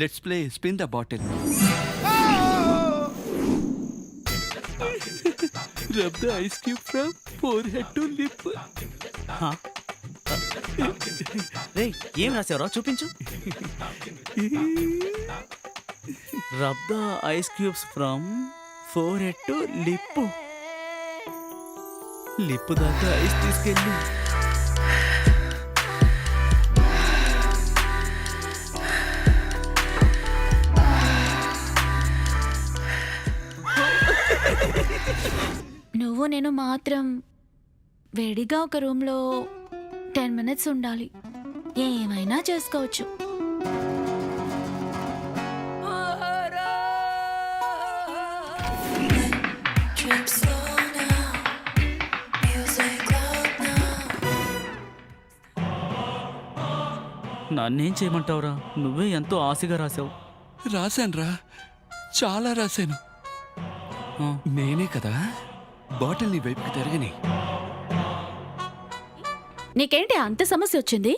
Let's play spin the bottle. Rub the ice cube from forehead to lip. రే ఏం రాసావురా చూపించు. Rub the ice cubes from four head to lip. Lip దాకా ice తీసుకెళ్ళి నువ్వు నేను మాత్రం వేడిగా ఒక రూమ్లో 10 minutes ఉండాలి. ఏమైనా చేసుకోవచ్చు. నన్నేం చేయమంటావురా? నువ్వే ఎంతో ఆశగా రాసావు. రాశానురా, చాలా రాశాను. నేనే కదా బాటిల్ నీ వైపుకి తిరగని. నీకేంటి అంత సమస్య వచ్చింది?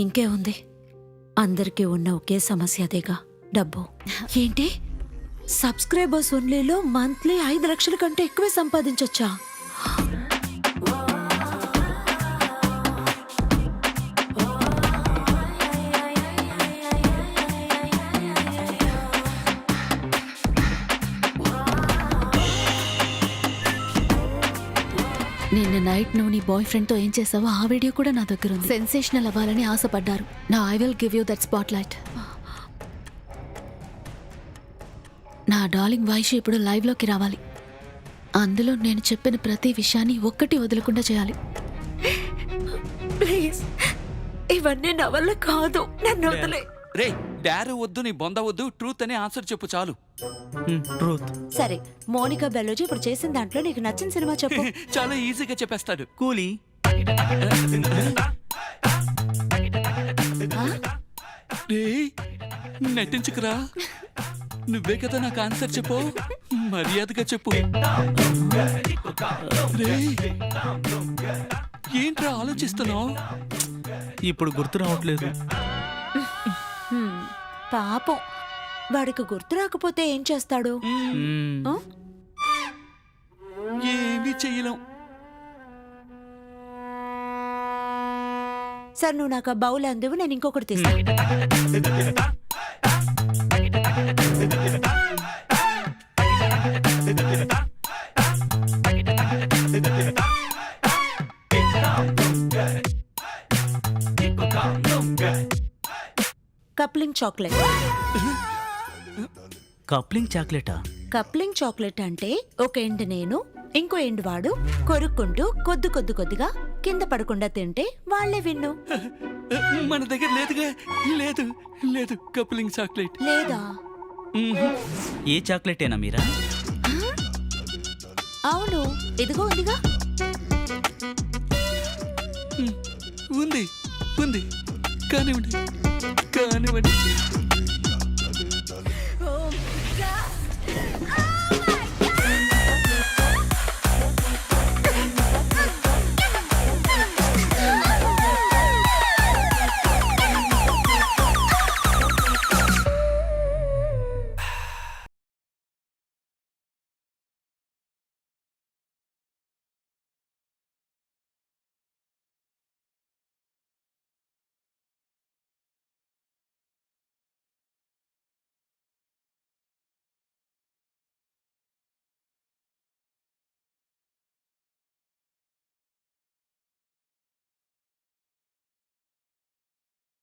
ఇంకే ఉంది, అందరికీ ఉన్న ఒకే సమస్య అదేగా, డబ్బు. ఏంటి సబ్స్క్రైబర్స్ ఓన్లీలో మంత్లీ 5 లక్షల కంటే ఎక్కువే సంపాదించొచ్చా? నిన్న నైట్ నువ్వు నీ బాయ్ ఫ్రెండ్తో ఏం చేసావో ఆ వీడియో కూడా నా దగ్గర ఉంది. సెన్సేషనల్ అవ్వాలని ఆశపడ్డారు. నా I will give you that spot light. నా డార్లింగ్ వైషు ఇప్పుడు లైవ్లోకి రావాలి. అందులో నేను చెప్పిన ప్రతి విషయాన్ని ఒక్కటి వదలకుండా చేయాలి. ప్లీజ్, ఇవన్నీ నా వల్ల కాదు, నన్ను వదిలే. రే డారు వద్దు, నీ బొంద వద్దు, ట్రూత్ అనే ఆన్సర్ చెప్పు చాలు. ట్రూత్. సరే, మోనికా బెల్లోజీ ఇప్పుడు చేసిన దాంట్లో నీకు నచ్చిన సినిమా చెప్పు. చాలా ఈజీగా చెప్పేస్తాడు. కూలీ. రే నటించుకురా, నువ్వే కదా నాకు ఆన్సర్ చెప్పు, మర్యాదగా చెప్పు. రే ఏంట్రా ఆలోచిస్తున్నావు? ఇప్పుడు గుర్తు రావట్లేదు. పాపం, వాడికి గుర్తు రాకపోతే ఏం చేస్తాడు? ఆ? ఏమీ చెయ్యలేం. సరే, నువ్వు నాకు ఆ బౌల్ అందివు, నేను ఇంకొకటి తీస్తాను. Coupling chocolate. కప్లింగ్ చాక్లెటా? కప్లింగ్ చాక్లెట్ అంటే ఒక ఎండ్ నేను, ఇంకో ఎండ్ వాడు కొరుక్కుంటూ కొద్దిగా కింద పడకుండా తింటే వాళ్లే విన్ను. మన దగ్గర లేదుగా. లేదు లేదు కప్లింగ్ చాక్లెట్ లేదా? ఏ చాక్లెటేనా మీరా? అవును, ఇదిగో ఉందిగా. ఉంది ఉంది, కానివ్వండి కానివ్వండి.